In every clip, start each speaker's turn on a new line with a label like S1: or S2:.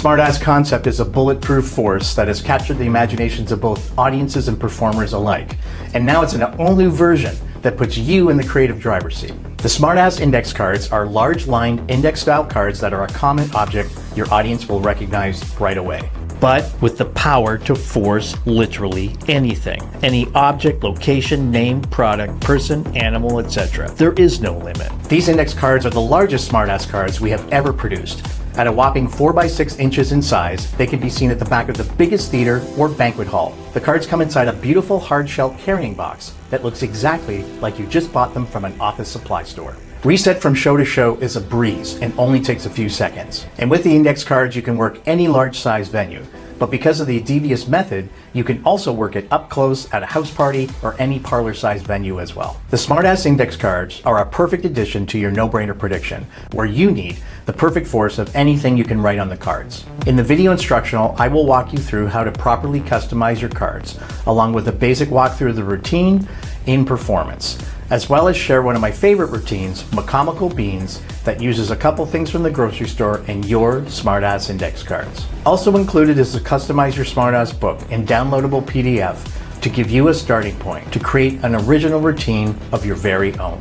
S1: smartass concept is a bulletproof force that has captured the imaginations of both audiences and performers alike. And now it's an all-new version that puts you in the creative driver's seat. The smartass index cards are large-lined index-style cards that are a common object your audience will recognize right away, but with the power to force literally anything. Any object, location, name, product, person, animal, etc. There is no limit. These index cards are the largest smartass cards we have ever produced. At a whopping 4 by 6 inches in size, they can be seen at the back of the biggest theater or banquet hall. The cards come inside a beautiful hard-shell carrying box that looks exactly like you just bought them from an office supply store. Reset from show to show is a breeze and only takes a few seconds. And with the index cards, you can work any large size venue. But because of the devious method, you can also work it up close at a house party or any parlor-sized venue as well. The smartass index cards are a perfect addition to your no-brainer prediction, where you need the perfect force of anything you can write on the cards. In the video instructional, I will walk you through how to properly customize your cards, along with a basic walkthrough of the routine in performance, as well as share one of my favorite routines, Macamical Beans, that uses a couple things from the grocery store and your smartass index cards. Also included is the Customize Your Smartass book in downloadable PDF to give you a starting point to create an original routine of your very own.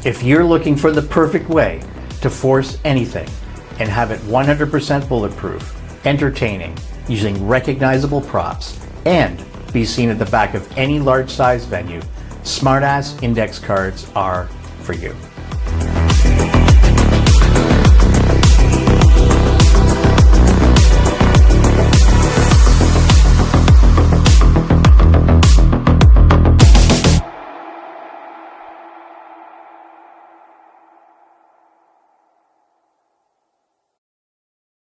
S1: If you're looking for the perfect way to force anything and have it 100% bulletproof, entertaining, using recognizable props, and be seen at the back of any large size venue, smartass index cards are for you.